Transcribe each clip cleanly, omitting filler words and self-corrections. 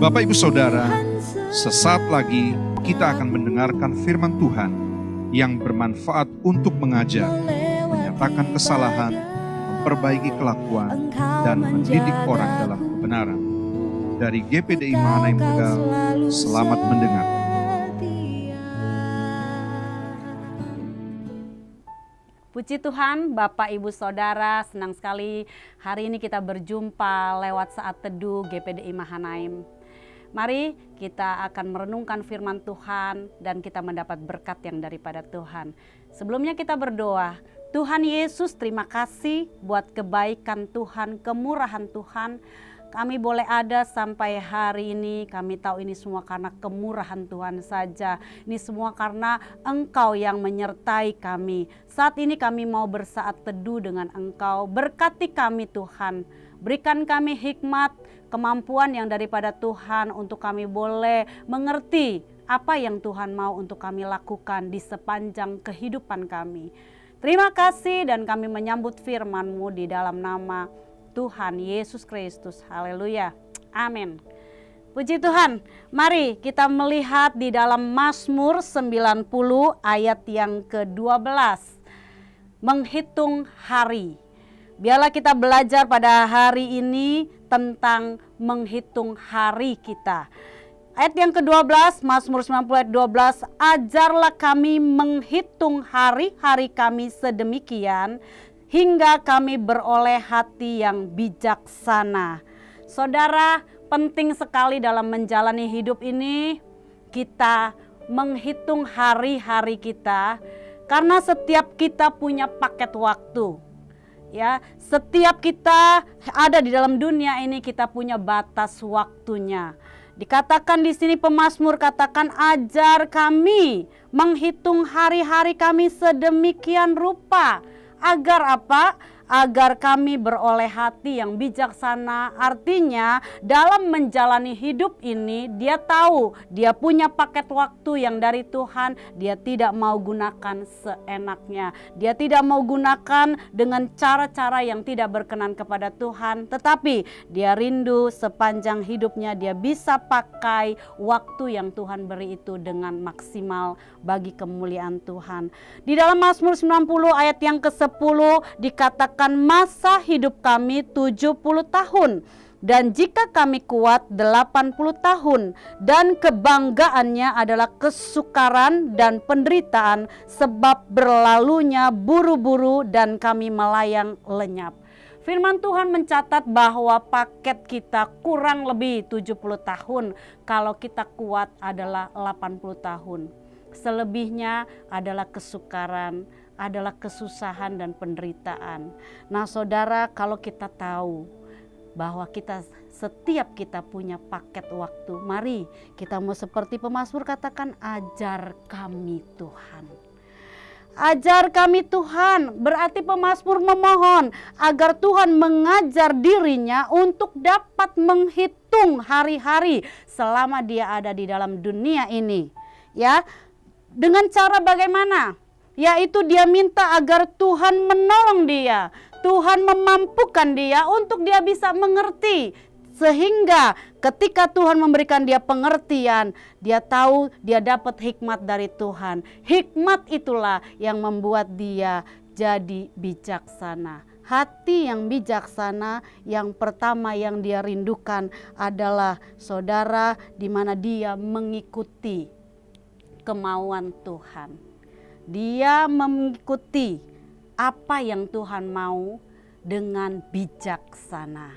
Bapak Ibu Saudara, sesaat lagi kita akan mendengarkan firman Tuhan yang bermanfaat untuk mengajar, menyatakan kesalahan, memperbaiki kelakuan, dan mendidik orang dalam kebenaran. Dari GPDI Mahanaim Tegal, selamat mendengar. Puji Tuhan, Bapak Ibu Saudara, senang sekali hari ini kita berjumpa lewat saat teduh GPDI Mahanaim. Mari kita akan merenungkan firman Tuhan dan kita mendapat berkat yang daripada Tuhan. Sebelumnya kita berdoa. Tuhan Yesus, terima kasih buat kebaikan Tuhan, kemurahan Tuhan. Kami boleh ada sampai hari ini, kami tahu ini semua karena kemurahan Tuhan saja. Ini semua karena Engkau yang menyertai kami. Saat ini kami mau bersaat teduh dengan Engkau. Berkati kami Tuhan, berikan kami hikmat, kemampuan yang daripada Tuhan untuk kami boleh mengerti apa yang Tuhan mau untuk kami lakukan di sepanjang kehidupan kami. Terima kasih dan kami menyambut firman-Mu di dalam nama Tuhan Yesus Kristus. Haleluya. Amin. Puji Tuhan. Mari kita melihat di dalam Mazmur 90 ayat yang ke-12. Menghitung hari. Biarlah kita belajar pada hari ini tentang menghitung hari kita. Ayat yang ke-12, Mazmur 90 ayat 12, ajarlah kami menghitung hari-hari kami sedemikian, hingga kami beroleh hati yang bijaksana. Saudara, penting sekali dalam menjalani hidup ini, kita menghitung hari-hari kita, karena setiap kita punya paket waktu. Ya, setiap kita ada di dalam dunia ini kita punya batas waktunya. Dikatakan di sini pemazmur katakan ajar kami menghitung hari-hari kami sedemikian rupa. Agar apa? Agar kami beroleh hati yang bijaksana. Artinya dalam menjalani hidup ini dia tahu dia punya paket waktu yang dari Tuhan. Dia tidak mau gunakan seenaknya. Dia tidak mau gunakan dengan cara-cara yang tidak berkenan kepada Tuhan. Tetapi dia rindu sepanjang hidupnya dia bisa pakai waktu yang Tuhan beri itu dengan maksimal bagi kemuliaan Tuhan. Di dalam Mazmur 90 ayat yang ke-10 dikatakan masa hidup kami 70 tahun dan jika kami kuat 80 tahun dan kebanggaannya adalah kesukaran dan penderitaan sebab berlalunya buru-buru dan kami melayang lenyap. Firman Tuhan mencatat bahwa paket kita kurang lebih 70 tahun, kalau kita kuat adalah 80 tahun. Selebihnya adalah kesukaran, adalah kesusahan dan penderitaan. Nah saudara, kalau kita tahu bahwa setiap kita punya paket waktu, mari kita mau seperti pemazmur katakan ajar kami Tuhan. Ajar kami Tuhan, berarti pemazmur memohon agar Tuhan mengajar dirinya untuk dapat menghitung hari-hari selama dia ada di dalam dunia ini. Ya, dengan cara bagaimana? Yaitu dia minta agar Tuhan menolong dia. Tuhan memampukan dia untuk dia bisa mengerti. Sehingga ketika Tuhan memberikan dia pengertian, dia tahu dia dapat hikmat dari Tuhan. Hikmat itulah yang membuat dia jadi bijaksana. Hati yang bijaksana yang pertama yang dia rindukan adalah saudara, di mana dia mengikuti kemauan Tuhan. Dia mengikuti apa yang Tuhan mau dengan bijaksana.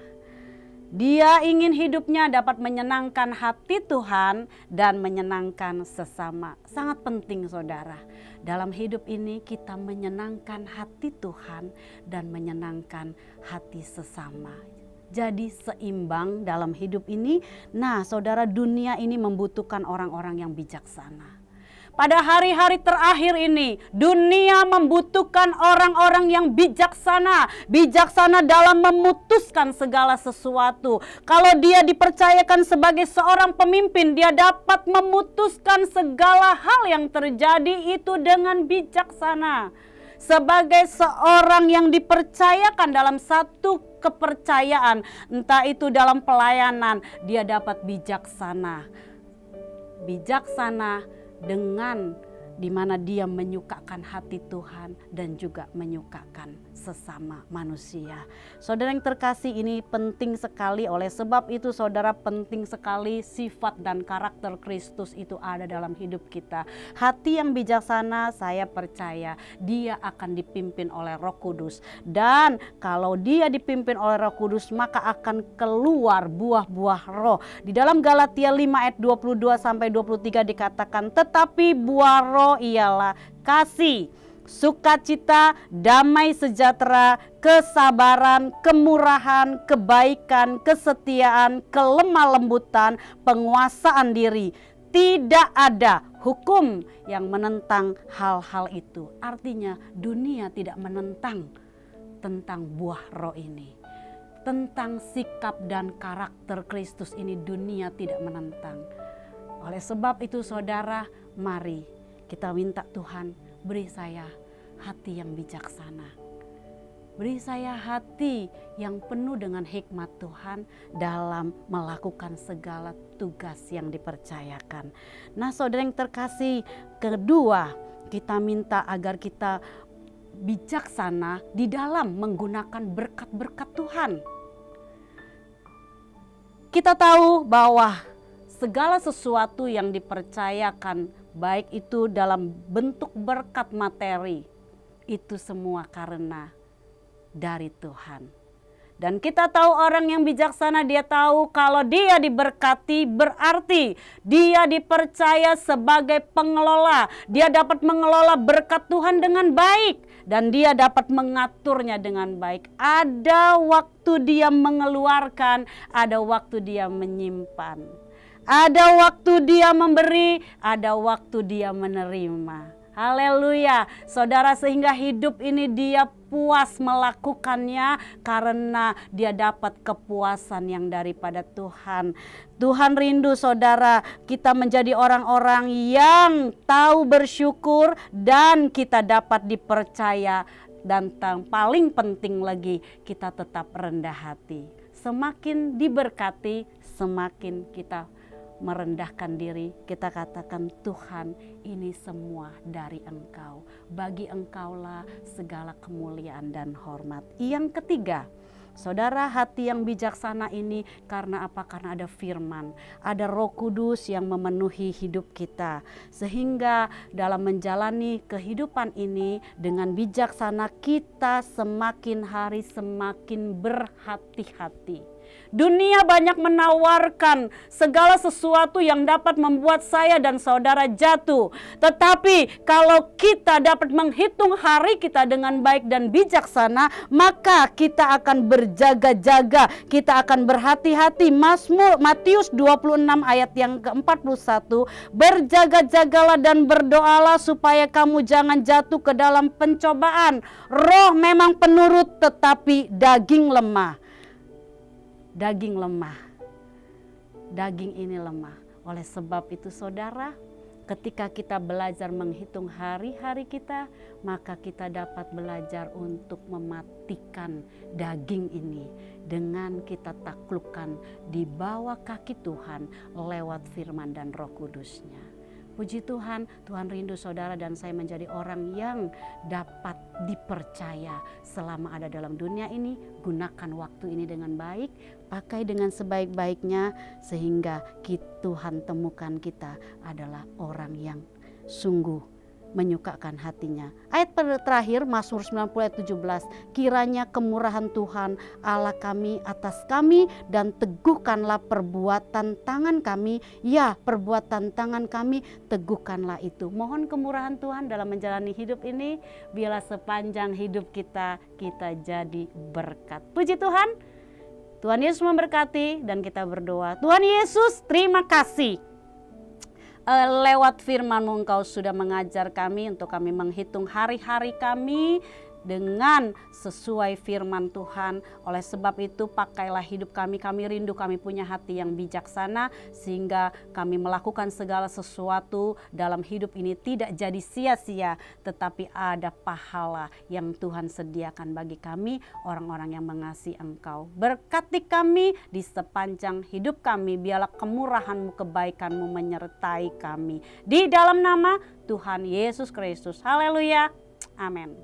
Dia ingin hidupnya dapat menyenangkan hati Tuhan dan menyenangkan sesama. Sangat penting saudara. Dalam hidup ini kita menyenangkan hati Tuhan dan menyenangkan hati sesama. Jadi seimbang dalam hidup ini. Nah saudara, dunia ini membutuhkan orang-orang yang bijaksana. Pada hari-hari terakhir ini, dunia membutuhkan orang-orang yang bijaksana. Bijaksana dalam memutuskan segala sesuatu. Kalau dia dipercayakan sebagai seorang pemimpin, dia dapat memutuskan segala hal yang terjadi itu dengan bijaksana. Sebagai seorang yang dipercayakan dalam satu kepercayaan, entah itu dalam pelayanan, dia dapat bijaksana. Bijaksana dengan di mana dia menyukakan hati Tuhan dan juga menyukakan sesama manusia. Saudara yang terkasih, ini penting sekali. Oleh sebab itu saudara, penting sekali sifat dan karakter Kristus itu ada dalam hidup kita. Hati yang bijaksana, saya percaya dia akan dipimpin oleh Roh Kudus. Dan kalau dia dipimpin oleh Roh Kudus, maka akan keluar buah-buah roh. Di dalam Galatia 5 ayat 22 sampai 23 dikatakan, tetapi buah roh ialah kasih, sukacita, damai sejahtera, kesabaran, kemurahan, kebaikan, kesetiaan, kelemah lembutan, penguasaan diri. Tidak ada hukum yang menentang hal-hal itu. Artinya dunia tidak menentang tentang buah roh ini. Tentang sikap dan karakter Kristus ini dunia tidak menentang. Oleh sebab itu saudara, mari kita minta Tuhan, beri saya hati yang bijaksana. Beri saya hati yang penuh dengan hikmat Tuhan dalam melakukan segala tugas yang dipercayakan. Nah saudara yang terkasih, kedua kita minta agar kita bijaksana di dalam menggunakan berkat-berkat Tuhan. Kita tahu bahwa segala sesuatu yang dipercayakan, baik itu dalam bentuk berkat materi, itu semua karena dari Tuhan. Dan kita tahu orang yang bijaksana, dia tahu kalau dia diberkati berarti dia dipercaya sebagai pengelola. Dia dapat mengelola berkat Tuhan dengan baik dan dia dapat mengaturnya dengan baik. Ada waktu dia mengeluarkan, ada waktu dia menyimpan. Ada waktu dia memberi, ada waktu dia menerima. Haleluya, saudara, sehingga hidup ini dia puas melakukannya karena dia dapat kepuasan yang daripada Tuhan. Tuhan rindu saudara, kita menjadi orang-orang yang tahu bersyukur dan kita dapat dipercaya. Dan paling penting lagi, kita tetap rendah hati. Semakin diberkati, semakin kita merendahkan diri, kita katakan, Tuhan, ini semua dari Engkau. Bagi Engkaulah segala kemuliaan dan hormat. Yang ketiga, saudara, hati yang bijaksana ini karena apa? Karena ada firman, ada Roh Kudus yang memenuhi hidup kita. Sehingga dalam menjalani kehidupan ini dengan bijaksana, kita semakin hari semakin berhati-hati. Dunia banyak menawarkan segala sesuatu yang dapat membuat saya dan saudara jatuh. Tetapi kalau kita dapat menghitung hari kita dengan baik dan bijaksana, maka kita akan berjaga-jaga, kita akan berhati-hati. Matius 26 ayat yang ke-41, berjaga-jagalah dan berdoalah supaya kamu jangan jatuh ke dalam pencobaan. Roh memang penurut tetapi daging lemah. Daging lemah, daging ini lemah. Oleh sebab itu saudara, ketika kita belajar menghitung hari-hari kita, maka kita dapat belajar untuk mematikan daging ini dengan kita taklukkan di bawah kaki Tuhan lewat firman dan Roh Kudusnya. Puji Tuhan, Tuhan rindu saudara dan saya menjadi orang yang dapat dipercaya selama ada dalam dunia ini. Gunakan waktu ini dengan baik, pakai dengan sebaik-baiknya sehingga Tuhan temukan kita adalah orang yang sungguh menyukakan hatinya. Ayat terakhir Mazmur 90 ayat 17, kiranya kemurahan Tuhan Allah kami atas kami dan teguhkanlah perbuatan tangan kami, ya perbuatan tangan kami teguhkanlah itu. Mohon kemurahan Tuhan dalam menjalani hidup ini, biarlah sepanjang hidup kita jadi berkat. Puji Tuhan, Tuhan Yesus memberkati dan kita berdoa. Tuhan Yesus, terima kasih. Lewat firman-Mu Engkau sudah mengajar kami untuk kami menghitung hari-hari kami dengan sesuai firman Tuhan. Oleh sebab itu pakailah hidup kami rindu kami punya hati yang bijaksana, sehingga kami melakukan segala sesuatu dalam hidup ini tidak jadi sia-sia, tetapi ada pahala yang Tuhan sediakan bagi kami, orang-orang yang mengasihi Engkau. Berkati kami di sepanjang hidup kami, biarlah kemurahan-Mu, kebaikan-Mu menyertai kami. Di dalam nama Tuhan Yesus Kristus. Haleluya. Amin.